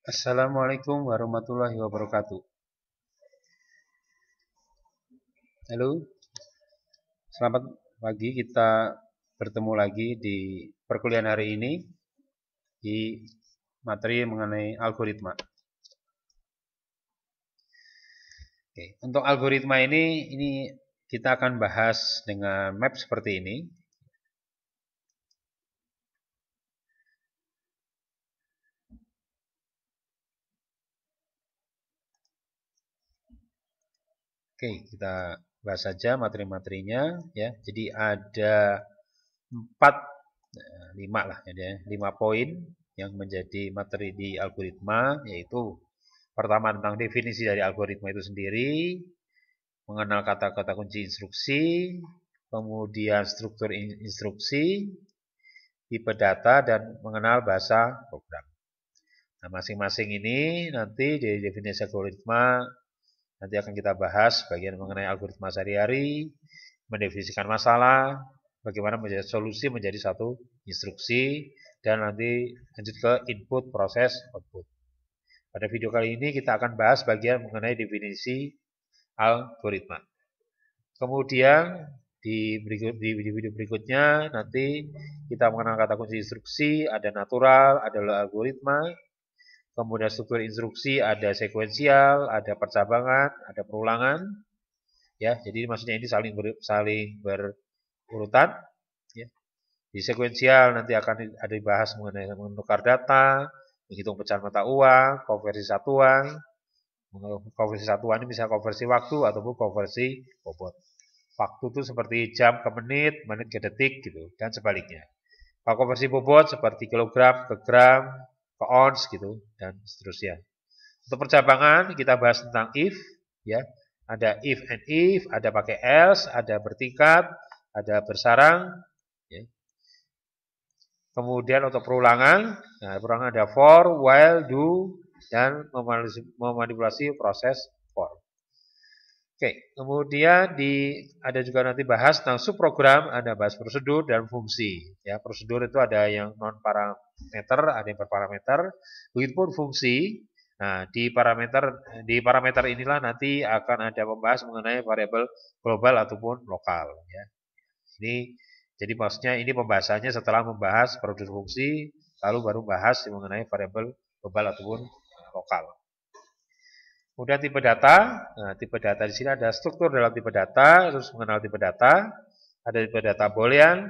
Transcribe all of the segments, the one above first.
Assalamualaikum warahmatullahi wabarakatuh. Halo, selamat pagi. Kita bertemu lagi di perkuliahan hari ini di materi mengenai algoritma. Oke, untuk algoritma ini kita akan bahas dengan map seperti ini. Oke, kita bahas saja materi-materinya ya. Jadi ada 4 5 lah ya, 5 poin yang menjadi materi di algoritma, yaitu pertama tentang definisi dari algoritma itu sendiri, mengenal kata-kata kunci instruksi, kemudian struktur instruksi, tipe data, dan mengenal bahasa program. Nah, masing-masing ini nanti di definisi algoritma nanti akan kita bahas bagian mengenai algoritma sehari-hari, mendefinisikan masalah, bagaimana menjadi solusi menjadi satu instruksi, dan nanti lanjut ke input, proses, output. Pada video kali ini kita akan bahas bagian mengenai definisi algoritma. Kemudian di video berikutnya nanti kita mengenal kata kunci instruksi, ada natural, ada algoritma, kemudian struktur instruksi, ada sekuensial, ada percabangan, ada perulangan. Ya, jadi maksudnya ini saling berurutan. Ya. Di sekuensial nanti akan ada dibahas mengenai menukar data, menghitung pecahan mata uang, konversi satuan. Konversi satuan ini bisa konversi waktu ataupun konversi bobot. Waktu itu seperti jam ke menit, menit ke detik gitu, dan sebaliknya. Kalau konversi bobot seperti kilogram ke gram, ke ons gitu, dan seterusnya. Untuk percabangan kita bahas tentang if, ya. Ada if and if, ada pakai else, ada bertingkat, ada bersarang, ya. Kemudian untuk perulangan, nah perulangan ada for, while, do, dan memanipulasi proses for. Oke, kemudian ada juga nanti bahas tentang subprogram, ada bahas prosedur dan fungsi. Ya, prosedur itu ada yang non parameter, ada yang berparameter. Begitupun fungsi. Nah, di parameter inilah nanti akan ada membahas mengenai variabel global ataupun lokal. Ya. Ini jadi maksudnya ini pembahasannya setelah membahas prosedur fungsi, lalu baru bahas mengenai variabel global ataupun lokal. Kemudian tipe data. Nah, tipe data di sini ada struktur dalam tipe data, terus mengenal tipe data. Ada tipe data boolean,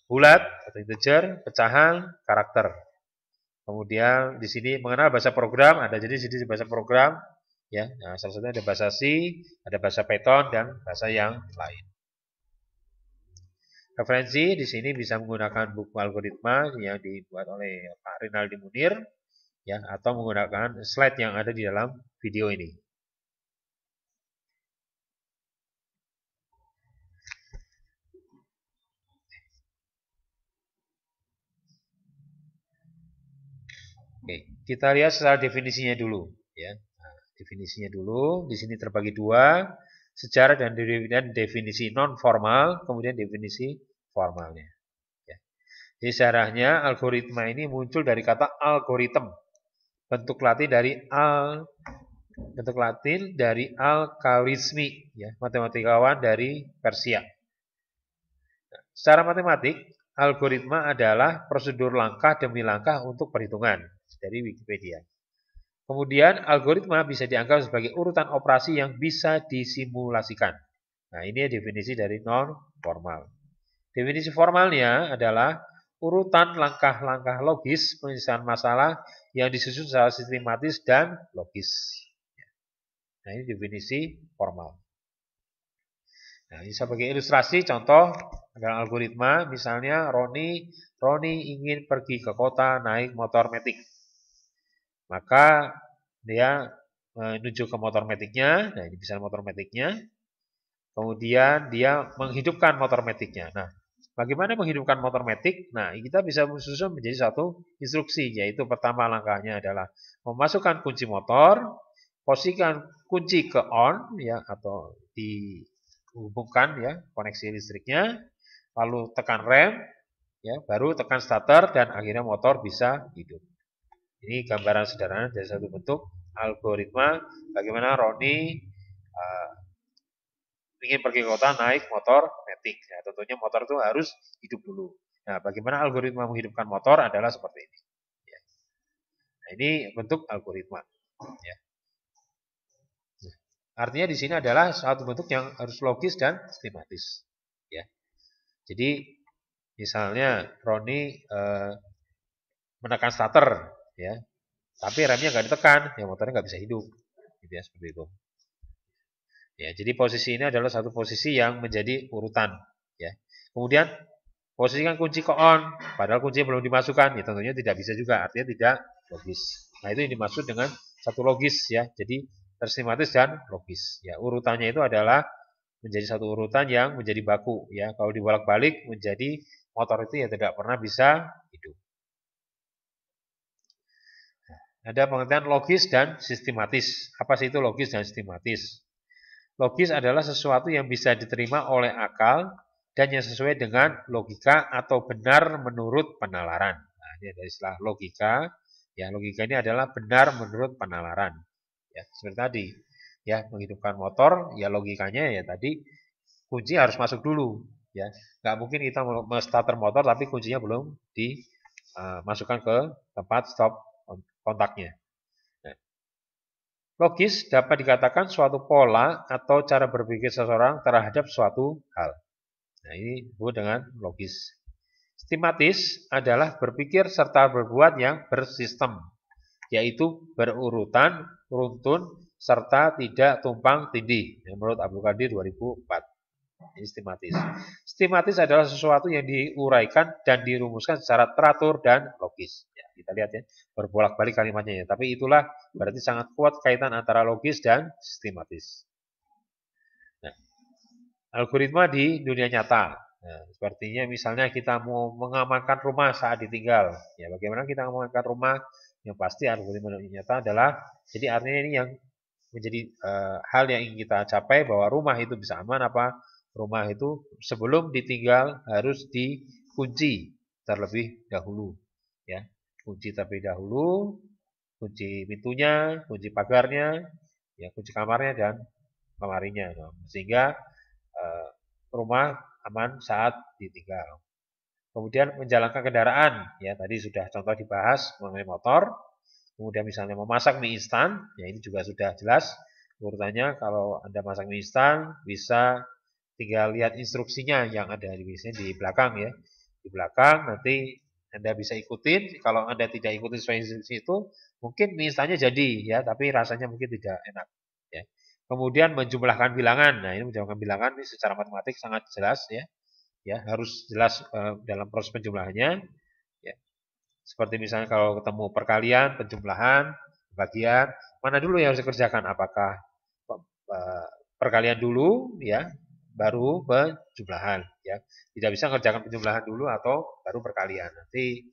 bulat atau integer, pecahan, karakter. Kemudian di sini mengenal bahasa program, ada jadi di sini bahasa program, ya. Nah, salah satunya ada bahasa C, ada bahasa Python dan bahasa yang lain. Referensi di sini bisa menggunakan buku algoritma yang dibuat oleh Pak Rinaldi Munir, ya, atau menggunakan slide yang ada di dalam video ini. Oke, kita lihat secara definisinya dulu, ya. Nah, definisinya dulu, di sini terbagi dua, sejarah dan definisi non formal, kemudian definisi formalnya. Ya. Jadi sejarahnya algoritma ini muncul dari kata algoritm, bentuk latin dari algoritmi, ya, matematikawan dari Persia. Nah, secara matematik, algoritma adalah prosedur langkah demi langkah untuk perhitungan dari Wikipedia. Kemudian algoritma bisa dianggap sebagai urutan operasi yang bisa disimulasikan. Nah, ini definisi dari non-formal. Definisi formalnya adalah urutan langkah-langkah logis penyelesaian masalah yang disusun secara sistematis dan logis. Nah, ini definisi formal. Nah, ini sebagai ilustrasi contoh dalam algoritma, misalnya Roni ingin pergi ke kota naik motor metik. Maka dia menuju ke motor metiknya, nah ini misalnya motor metiknya, kemudian dia menghidupkan motor metiknya. Nah, bagaimana menghidupkan motor metik? Nah, kita bisa menyusun menjadi satu instruksi, yaitu pertama langkahnya adalah memasukkan kunci motor, posisikan kunci ke on, ya, atau dihubungkan, ya, koneksi listriknya, lalu tekan rem, ya, baru tekan starter dan akhirnya motor bisa hidup. Ini gambaran sederhana dari satu bentuk algoritma bagaimana Roni ingin pergi ke kota naik motor metik. Ya, tentunya motor itu harus hidup dulu. Nah, bagaimana algoritma menghidupkan motor adalah seperti ini. Ya. Nah, ini bentuk algoritma. Ya. Artinya di sini adalah satu bentuk yang harus logis dan sistematis. Ya. Jadi misalnya Roni menekan starter, ya, tapi remnya nggak ditekan, ya motornya nggak bisa hidup, gitu ya, seperti itu. Ya, jadi posisi ini adalah satu posisi yang menjadi urutan, ya. Kemudian posisikan kunci ke on, padahal kunci belum dimasukkan, ya tentunya tidak bisa juga, artinya tidak logis. Nah itu yang dimaksud dengan satu logis, ya. Jadi tersistematis dan logis. Ya, urutannya itu adalah menjadi satu urutan yang menjadi baku, ya. Kalau dibolak-balik menjadi motor itu ya tidak pernah bisa hidup. Ada pengertian logis dan sistematis. Apa sih itu logis dan sistematis? Logis adalah sesuatu yang bisa diterima oleh akal dan yang sesuai dengan logika atau benar menurut penalaran. Nah, ini ada istilah logika. Ya, logika ini adalah benar menurut penalaran. Ya, seperti tadi. Ya, menghidupkan motor, ya logikanya ya tadi kunci harus masuk dulu. Ya, nggak mungkin kita starter motor tapi kuncinya belum dimasukkan ke tempat stop kontaknya. Logis dapat dikatakan suatu pola atau cara berpikir seseorang terhadap suatu hal. Nah, ini disebut dengan logis. Sistematis adalah berpikir serta berbuat yang bersistem, yaitu berurutan, runtun, serta tidak tumpang tindih. Menurut Abdul Qadir 2004. Ini sistematis. Sistematis adalah sesuatu yang diuraikan dan dirumuskan secara teratur dan logis. Ya, kita lihat ya, berbolak-balik kalimatnya ya. Tapi itulah berarti sangat kuat kaitan antara logis dan sistematis. Nah, algoritma di dunia nyata. Nah, sepertinya misalnya kita mau mengamankan rumah saat ditinggal. Ya, bagaimana kita mengamankan rumah? Yang pasti algoritma dunia nyata adalah, jadi artinya ini yang menjadi hal yang ingin kita capai bahwa rumah itu bisa aman apa? Rumah itu sebelum ditinggal harus dikunci terlebih dahulu, ya. Kunci terlebih dahulu, kunci pintunya, kunci pagarnya, ya, kunci kamarnya dan lemarinya, sehingga rumah aman saat ditinggal. Kemudian menjalankan kendaraan, ya tadi sudah contoh dibahas mengenai motor. Kemudian misalnya memasak mie instan, ya ini juga sudah jelas urutannya. Kalau Anda masak mie instan, bisa tinggal lihat instruksinya yang ada di belakang ya. Di belakang nanti Anda bisa ikutin. Kalau Anda tidak ikutin sesuai instruksi itu, mungkin mie instannya jadi ya, tapi rasanya mungkin tidak enak. Ya. Kemudian menjumlahkan bilangan. Nah ini menjumlahkan bilangan ini secara matematik sangat jelas ya. Ya harus jelas dalam proses penjumlahannya. Ya. Seperti misalnya kalau ketemu perkalian, penjumlahan, bagian, mana dulu yang harus dikerjakan? Apakah perkalian dulu ya, baru penjumlahan ya. Tidak bisa mengerjakan penjumlahan dulu atau baru perkalian. Nanti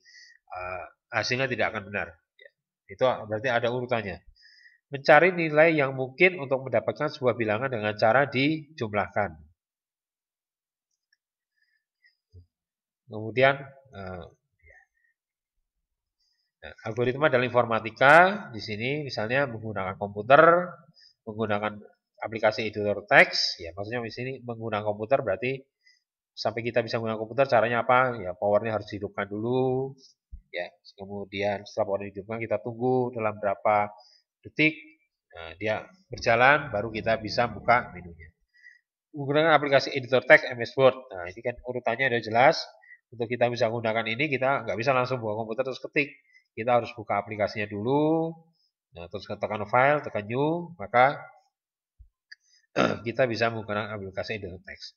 hasilnya tidak akan benar. Ya. Itu berarti ada urutannya. Mencari nilai yang mungkin untuk mendapatkan sebuah bilangan dengan cara dijumlahkan. Kemudian nah, algoritma dalam informatika di sini misalnya menggunakan komputer, menggunakan aplikasi editor teks, ya maksudnya di sini menggunakan komputer berarti sampai kita bisa menggunakan komputer caranya apa? Ya powernya harus dihidupkan dulu, ya. Kemudian setelah power dihidupkan kita tunggu dalam berapa detik, nah, dia berjalan baru kita bisa buka menunya. Menggunakan aplikasi editor teks MS Word, nah ini kan urutannya udah jelas. Untuk kita bisa menggunakan ini kita nggak bisa langsung buka komputer terus ketik. Kita harus buka aplikasinya dulu, nah, terus tekan file, tekan new, maka kita bisa menggunakan aplikasi editor teks.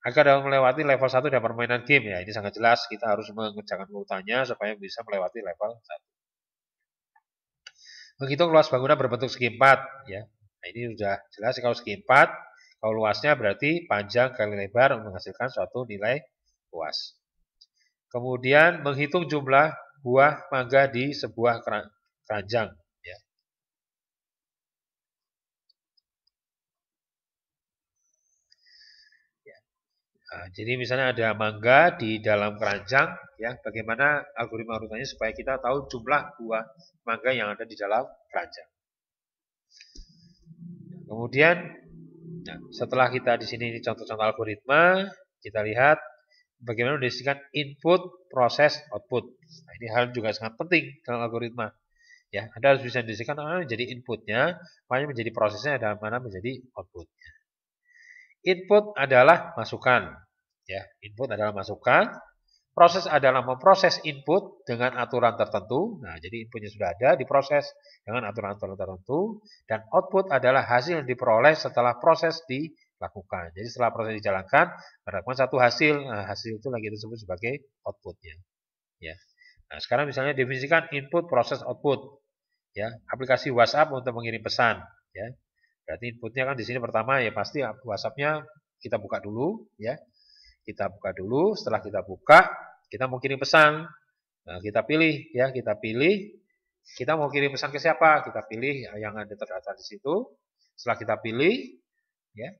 Agar dalam melewati level 1 dalam permainan game, ya ini sangat jelas kita harus mengerjakan urutannya supaya bisa melewati level 1. Menghitung luas bangunan berbentuk segi 4, ya. Nah, ini sudah jelas kalau segi 4, kalau luasnya berarti panjang kali lebar untuk menghasilkan suatu nilai luas. Kemudian menghitung jumlah buah mangga di sebuah keranjang. Ya. Nah, jadi misalnya ada mangga di dalam keranjang, ya, bagaimana algoritma urutannya supaya kita tahu jumlah buah mangga yang ada di dalam keranjang. Kemudian, nah, setelah kita di sini contoh-contoh algoritma, kita lihat bagaimana mendefinisikan input, proses, output. Nah, ini hal juga sangat penting dalam algoritma. Ya, Anda harus bisa mendefinisikan mana menjadi inputnya, mana menjadi prosesnya, dan mana menjadi outputnya. Input adalah masukan. Ya, input adalah masukan. Proses adalah memproses input dengan aturan tertentu. Nah, jadi inputnya sudah ada, diproses dengan aturan-aturan tertentu. Dan output adalah hasil yang diperoleh setelah proses dilakukan. Jadi setelah proses dijalankan, mendapatkan satu hasil. Nah, hasil itu lagi disebut sebagai outputnya. Ya. Nah, sekarang misalnya definisikan input, proses, output. Ya, aplikasi WhatsApp untuk mengirim pesan. Ya. Berarti inputnya kan di sini pertama ya pasti WhatsApp-nya kita buka dulu. Ya. Kita buka dulu, setelah kita buka, kita mau kirim pesan. Nah, kita pilih ya, kita pilih. Kita mau kirim pesan ke siapa? Kita pilih yang ada terdaftar di situ. Setelah kita pilih, ya.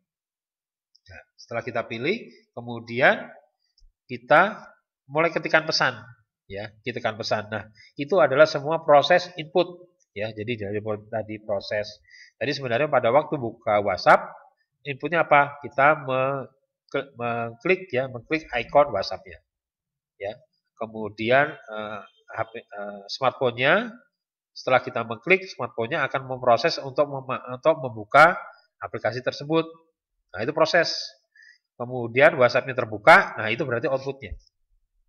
Nah, setelah kita pilih, kemudian kita mulai ketikkan pesan, ya, ketikkan pesan. Nah, itu adalah semua proses input, ya. Jadi dari tadi proses. Tadi sebenarnya pada waktu buka WhatsApp, inputnya apa? Kita mengklik ya, mengklik icon WhatsApp-nya. Ya. Kemudian smartphone-nya setelah kita mengklik smartphone-nya akan memproses untuk membuka aplikasi tersebut. Nah, itu proses. Kemudian WhatsApp-nya terbuka, nah itu berarti output-nya.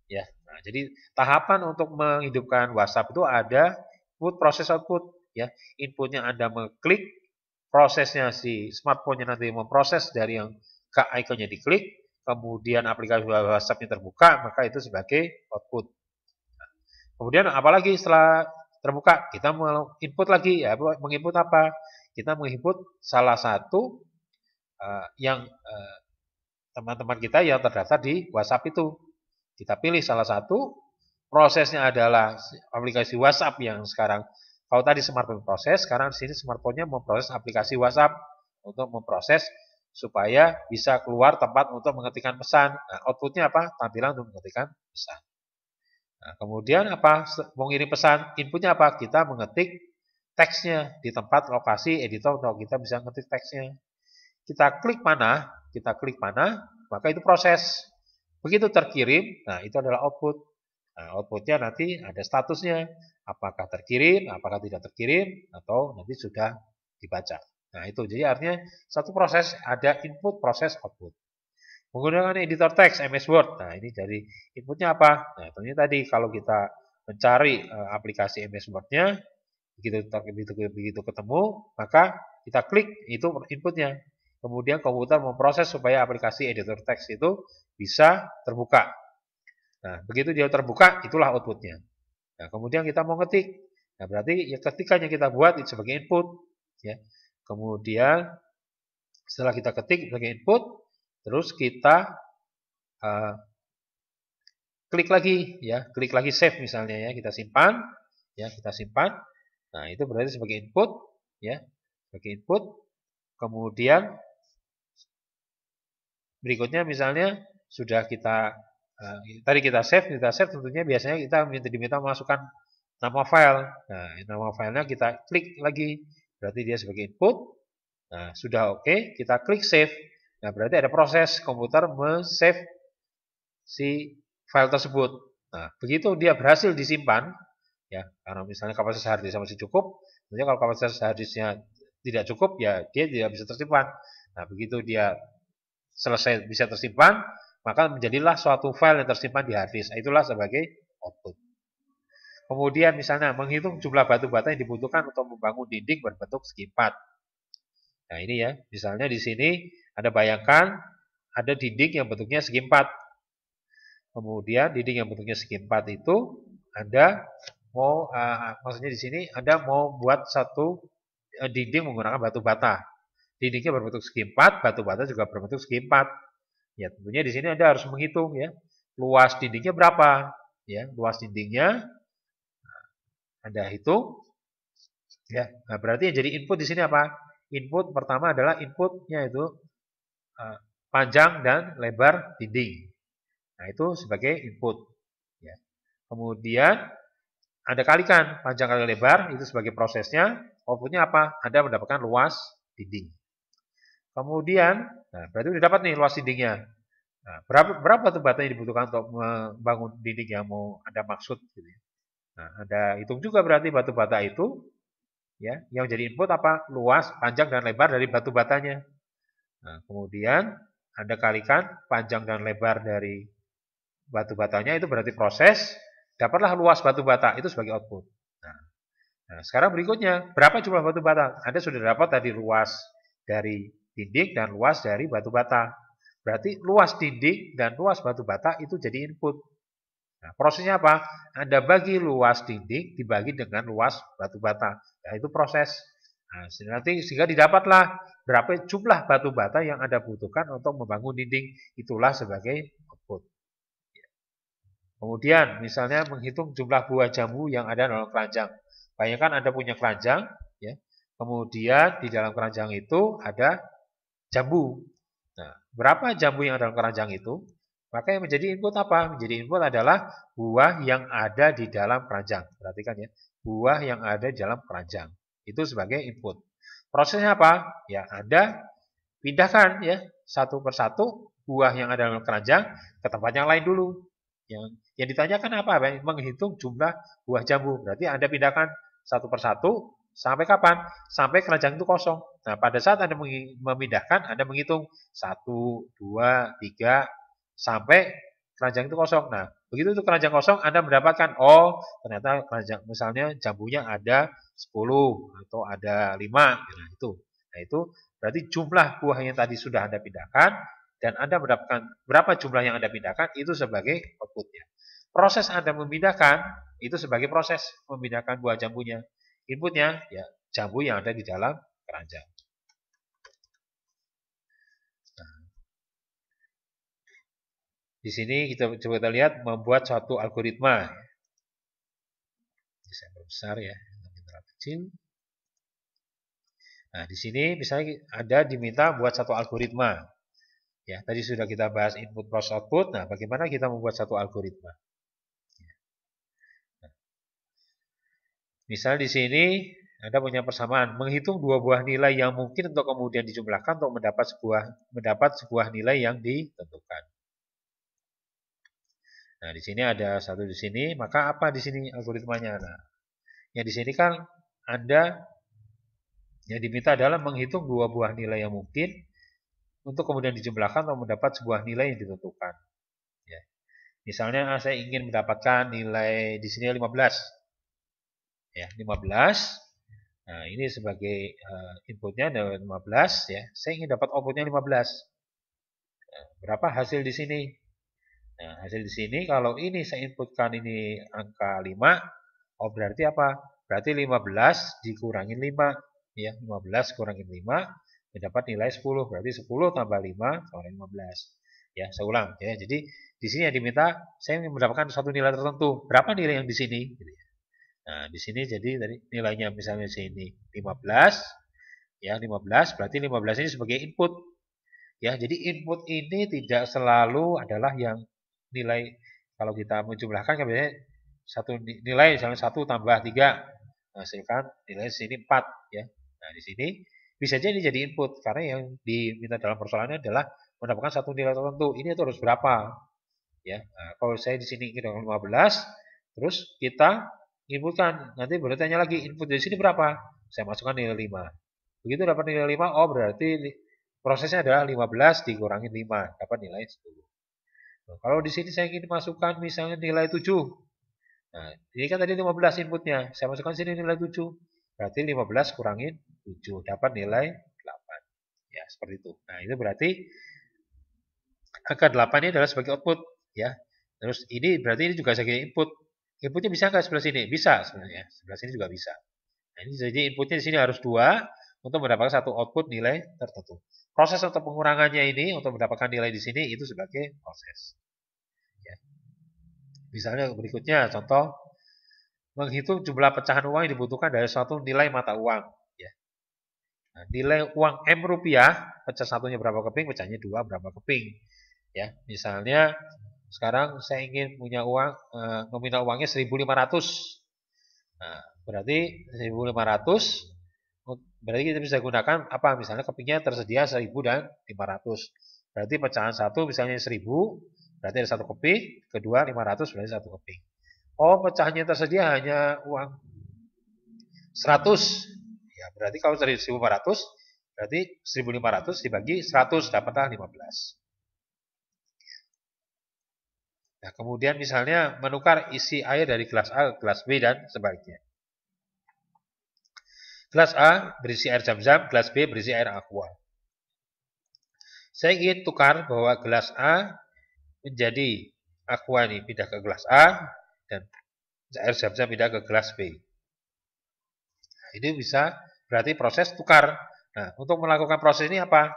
Ya. Nah, jadi tahapan untuk menghidupkan WhatsApp itu ada input, proses, output. Ya. Inputnya Anda mengklik, prosesnya si smartphone-nya nanti memproses dari yang ke ikonnya diklik, kemudian aplikasi WhatsApp-nya terbuka, maka itu sebagai output. Nah, kemudian apalagi setelah terbuka, kita mau input lagi, ya, menginput apa? Kita menginput salah satu yang teman-teman kita yang terdaftar di WhatsApp itu. Kita pilih salah satu, prosesnya adalah aplikasi WhatsApp yang sekarang, kalau tadi smartphone proses, sekarang di sini smartphone-nya memproses aplikasi WhatsApp untuk memproses supaya bisa keluar tempat untuk mengetikkan pesan. Nah, outputnya apa? Tampilan untuk mengetikkan pesan. Nah, kemudian apa? Mau ngirim pesan, inputnya apa? Kita mengetik teksnya di tempat lokasi editor untuk kita bisa ngetik teksnya. Kita klik mana, maka itu proses. Begitu terkirim, nah itu adalah output. Nah, outputnya nanti ada statusnya, apakah terkirim, apakah tidak terkirim, atau nanti sudah dibaca. Nah itu, jadi artinya satu proses ada input, proses, output. Menggunakan editor teks MS Word, nah ini dari inputnya apa? Nah tentunya tadi kalau kita mencari aplikasi MS Word-nya, begitu ketemu, maka kita klik, itu inputnya. Kemudian komputer memproses supaya aplikasi editor teks itu bisa terbuka. Nah, begitu dia terbuka, itulah outputnya. Nah, kemudian kita mau ngetik. Nah, berarti ya ketikanya kita buat itu sebagai input. Ya. Kemudian setelah kita ketik sebagai input, terus kita klik lagi, ya, klik lagi save misalnya ya, kita simpan, ya, kita simpan. Nah, itu berarti sebagai input, ya, sebagai input. Kemudian berikutnya misalnya sudah kita tadi kita save tentunya biasanya kita diminta memasukkan nama file. Nah, nama filenya kita klik lagi, berarti dia sebagai input. Nah, sudah oke, kita klik save. Nah, berarti ada proses komputer men-save si file tersebut. Nah, begitu dia berhasil disimpan, ya, karena misalnya kapasitas hard disk masih cukup, tentunya kalau kapasitas hard disknya tidak cukup, ya dia tidak bisa tersimpan. Nah, begitu dia selesai bisa tersimpan, maka menjadilah suatu file yang tersimpan di hard disk. Itulah sebagai output. Kemudian misalnya menghitung jumlah batu bata yang dibutuhkan untuk membangun dinding berbentuk segi 4. Nah ini ya, misalnya di sini Anda bayangkan ada dinding yang bentuknya segi 4. Kemudian dinding yang bentuknya segi 4 itu Anda mau, maksudnya di sini Anda mau buat satu dinding menggunakan batu bata. Dindingnya berbentuk segi 4, batu bata juga berbentuk segi 4. Ya, tentunya di sini Anda harus menghitung ya. Luas dindingnya berapa? Ya, luas dindingnya Anda hitung. Ya, nah berarti yang jadi input di sini apa? Input pertama adalah inputnya itu panjang dan lebar dinding. Nah, itu sebagai input. Ya. Kemudian Anda kalikan panjang kali lebar, itu sebagai prosesnya. Outputnya apa? Anda mendapatkan luas dinding. Kemudian, nah berarti sudah dapat nih luas dindingnya. Nah, berapa batu bata yang dibutuhkan untuk membangun dinding yang mau Anda maksud? Gitu. Nah, Anda hitung juga berarti batu bata itu, ya, yang jadi input apa? Luas, panjang, dan lebar dari batu batanya. Nah, kemudian Anda kalikan panjang dan lebar dari batu batanya, itu berarti proses, dapatlah luas batu bata, itu sebagai output. Nah, sekarang berikutnya, berapa jumlah batu bata? Anda sudah dapat tadi luas dari dinding dan luas dari batu bata. Berarti luas dinding dan luas batu bata itu jadi input. Nah, prosesnya apa? Anda bagi luas dinding dibagi dengan luas batu bata. Nah, itu proses. Nah, nanti sehingga didapatlah berapa jumlah batu bata yang Anda butuhkan untuk membangun dinding. Itulah sebagai output. Kemudian misalnya menghitung jumlah buah jambu yang ada dalam keranjang. Bayangkan Anda punya keranjang, ya. Kemudian di dalam keranjang itu ada jambu. Nah, berapa jambu yang ada dalam keranjang itu? Maka yang menjadi input apa? Menjadi input adalah buah yang ada di dalam keranjang. Perhatikan ya, buah yang ada di dalam keranjang. Itu sebagai input. Prosesnya apa? Ya, Anda pindahkan ya satu persatu buah yang ada dalam keranjang ke tempat yang lain dulu. Yang ditanyakan apa? Menghitung jumlah buah jambu. Berarti Anda pindahkan satu persatu sampai kapan? Sampai keranjang itu kosong. Nah, pada saat Anda memindahkan, Anda menghitung 1, 2, 3, sampai keranjang itu kosong. Nah, begitu itu keranjang kosong, Anda mendapatkan, oh ternyata keranjang, misalnya jambunya ada 10 atau ada 5. Nah, itu berarti jumlah buah yang tadi sudah Anda pindahkan, dan Anda mendapatkan berapa jumlah yang Anda pindahkan, itu sebagai outputnya. Proses Anda memindahkan, itu sebagai proses memindahkan buah jambunya. Inputnya, ya jambu yang ada di dalam keranjang. Nah, di sini kita coba lihat membuat suatu algoritma. Ini saya perbesar ya, terlalu kecil. Nah, di sini misalnya ada diminta buat satu algoritma. Ya, tadi sudah kita bahas input, proses, output. Nah, bagaimana kita membuat satu algoritma? Nah, misal di sini Anda punya persamaan, menghitung dua buah nilai yang mungkin untuk kemudian dijumlahkan untuk mendapat sebuah nilai yang ditentukan. Nah, di sini ada satu di sini, maka apa di sini algoritmanya? Nah, yang di sini kan Anda yang diminta adalah menghitung dua buah nilai yang mungkin untuk kemudian dijumlahkan untuk mendapat sebuah nilai yang ditentukan. Ya. Misalnya saya ingin mendapatkan nilai di sini 15. Ya, 15. Nah, ini sebagai inputnya ada 15 ya. Saya ingin dapat outputnya 15. Nah, berapa hasil di sini? Nah, hasil di sini kalau ini saya inputkan ini angka 5, oh berarti apa? Berarti 15 dikurangin 5 ya, 15 kurangin 5 mendapat nilai 10. Berarti 10 tambah 5 sama 15. Ya, saya ulang ya. Jadi di sini yang diminta saya ingin mendapatkan suatu nilai tertentu. Berapa nilai yang di sini? Nah, di sini jadi tadi nilainya misalnya di sini 15 ya, 15 berarti 15 ini sebagai input. Ya, jadi input ini tidak selalu adalah yang nilai, kalau kita menjumlahkan kan biasanya satu nilai misalnya 1 tambah 3 menghasilkan nilai di sini 4 ya. Nah, di sini bisa jadi input karena yang diminta dalam persoalannya adalah mendapatkan satu nilai tertentu. Ini itu harus berapa? Ya. Nah, kalau saya di sini ingin 15, terus kita inputkan, nanti bertanya lagi input dari sini berapa? Saya masukkan nilai 5. Begitu dapat nilai 5, oh berarti prosesnya adalah 15 dikurangi 5, dapat nilai 10. Nah, kalau di sini saya ingin masukkan misalnya nilai 7. Nah, ini kan tadi 15 inputnya. Saya masukkan sini nilai 7. Berarti 15 kurangin 7, dapat nilai 8. Ya, seperti itu. Nah, itu berarti angka 8 ini adalah sebagai output. Ya. Terus ini berarti ini juga sebagai input. Inputnya bisa nggak sebelah sini? Bisa sebenarnya. Sebelah sini juga bisa. Nah, ini jadi inputnya di sini harus 2 untuk mendapatkan satu output nilai tertentu. Proses untuk pengurangannya ini untuk mendapatkan nilai di sini itu sebagai proses. Ya. Misalnya berikutnya contoh menghitung jumlah pecahan uang yang dibutuhkan dari suatu nilai mata uang. Ya. Nah, nilai uang M rupiah, pecah satunya berapa keping, pecahnya 2 berapa keping. Ya, misalnya sekarang saya ingin punya uang, nominal uangnya 1.500. Nah, berarti 1.500, berarti kita bisa gunakan apa? Misalnya kepingnya tersedia 1.000 dan 500. Berarti pecahan satu misalnya 1.000, berarti ada 1 keping, kedua 500 berarti 1 keping. Oh, pecahannya tersedia hanya uang 100. Ya, berarti kalau dari 1.500, berarti 1.500 dibagi 100 dapatlah 15. Nah, kemudian misalnya menukar isi air dari gelas A ke gelas B dan sebaliknya. Gelas A berisi air zam-zam, gelas B berisi air aqua. Saya ingin tukar bahwa gelas A menjadi aqua ini pindah ke gelas A dan air zam-zam pindah ke gelas B. Nah, ini bisa berarti proses tukar. Nah, untuk melakukan proses ini apa?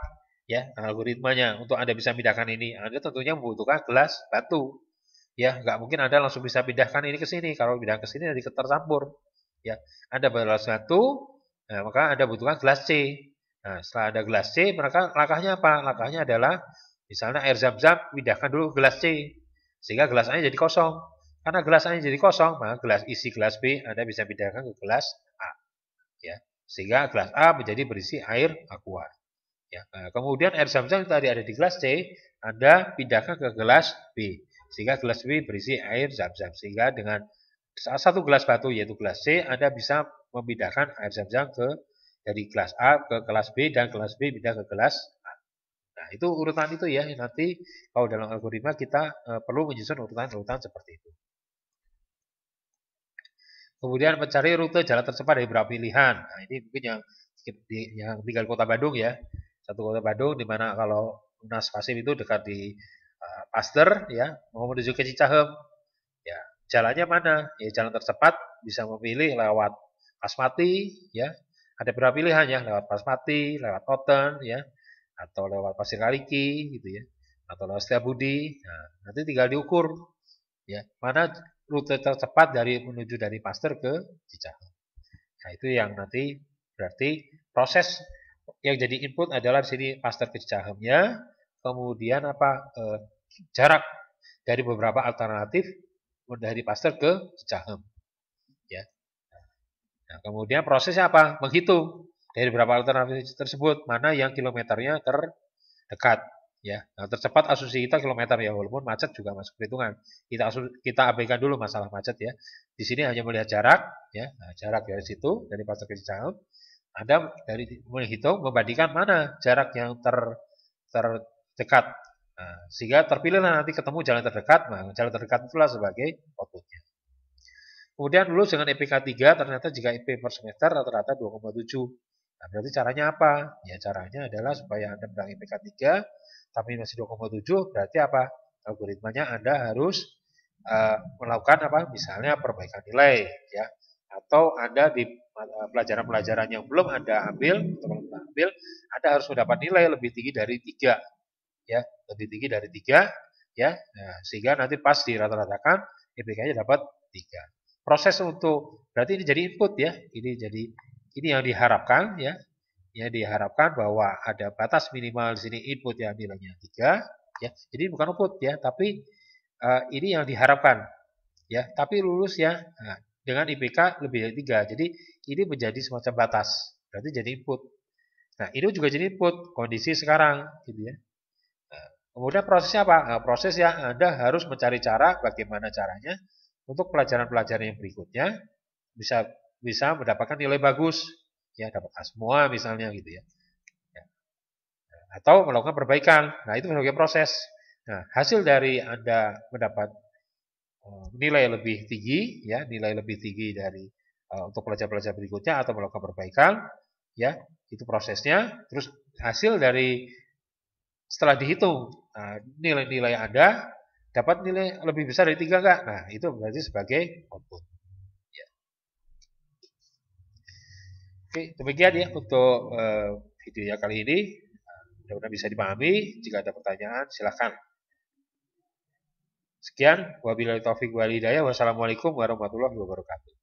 Ya, algoritmanya untuk Anda bisa pindahkan ini, Anda tentunya membutuhkan gelas batu. Ya, nggak mungkin Anda langsung bisa pindahkan ini ke sini. Kalau pindah ke sini nanti tercampur. Ya, Anda gelas batu, nah, maka Anda butuhkan gelas C. Nah, setelah ada gelas C, maka langkahnya apa? Langkahnya adalah misalnya air zam-zam pindahkan dulu ke gelas C. Sehingga gelas A jadi kosong. Karena gelas A jadi kosong, maka isi gelas B Anda bisa pindahkan ke gelas A. Ya, sehingga gelas A menjadi berisi air aqua. Ya, nah, kemudian air zam-zam tadi ada di gelas C, Anda pindahkan ke gelas B. Sehingga gelas B berisi air zam-zam. Sehingga dengan satu gelas batu yaitu gelas C, Anda bisa memindahkan air zam-zam dari gelas A ke gelas B dan gelas B pindah ke gelas A. Nah, itu urutan itu ya. Nanti kalau dalam algoritma kita perlu menyusun urutan-urutan seperti itu. Kemudian mencari rute jalan tercepat dari beberapa pilihan. Nah, ini mungkin yang tinggal di Kota Bandung ya. Satu Kota Bandung di mana kalau Unas Pasim itu dekat di Pasteur ya, mau menuju ke Cicahem. Ya, jalannya mana? Ya, jalan tercepat bisa memilih lewat Pasmati ya. Ada beberapa pilihan ya, lewat Pasmati, lewat Oten ya, atau lewat Pasir Kaliki gitu ya, atau lewat Setiabudi. Nah, nanti tinggal diukur ya, mana rute tercepat menuju dari Pasteur ke Cicahem. Nah, itu yang nanti berarti proses yang jadi input adalah di sini Pasteur ke Cicahemnya, kemudian apa jarak dari beberapa alternatif dari Pasteur ke Cicahem. Ya. Nah, kemudian prosesnya apa? Menghitung dari beberapa alternatif tersebut mana yang kilometernya terdekat. Ya, nah, tercepat asumsi kita kilometer ya, walaupun macet juga masuk perhitungan. Kita abaikan dulu masalah macet ya. Di sini hanya melihat jarak, ya, nah, jarak dari situ dari Pasteur ke Cicahem. Anda dari menghitung membandingkan mana jarak yang terdekat. Nah, sehingga terpilihlah nanti ketemu jalan terdekat, nah, jalan terdekat itulah sebagai outputnya. Kemudian lulus dengan IPK 3, ternyata jika IP per semester rata-rata 2,7. Nah, berarti caranya apa? Ya, caranya adalah supaya Anda menang IPK 3, tapi masih 2,7, berarti apa? Algoritmanya Anda harus melakukan apa? Misalnya perbaikan nilai, ya. Atau Anda di pelajaran-pelajaran yang belum Anda ambil, Anda harus mendapat nilai lebih tinggi dari 3, ya, lebih tinggi dari 3, ya. Nah, sehingga nanti pas dirata-ratakan IPK-nya dapat 3. Proses untuk berarti ini jadi input ya. Ini yang diharapkan ya. Ya diharapkan bahwa ada batas minimal di sini input yang nilainya 3 ya. Jadi bukan output ya, tapi ini yang diharapkan ya. Tapi lulus ya dengan IPK lebih dari 3. Jadi ini menjadi semacam batas. Berarti jadi input. Nah, ini juga jadi input kondisi sekarang gitu ya. Nah, kemudian prosesnya apa? Nah, prosesnya Anda harus mencari cara bagaimana caranya untuk pelajaran-pelajaran yang berikutnya bisa mendapatkan nilai bagus, ya dapat A semua misalnya gitu ya. Atau melakukan perbaikan. Nah, itu sebagai proses. Nah, hasil dari Anda mendapat nilai lebih tinggi, ya nilai lebih tinggi dari untuk pelajaran-pelajaran berikutnya atau melakukan perbaikan, ya itu prosesnya. Terus hasil dari setelah dihitung nilai-nilai Anda dapat nilai lebih besar dari 3 enggak? Nah, itu berarti sebagai output. Ya. Oke, demikian ya untuk video kali ini. Mudah-mudahan bisa dipahami. Jika ada pertanyaan, silakan. Sekian, wabillahi taufiq wal hidayah. Wassalamualaikum warahmatullahi wabarakatuh.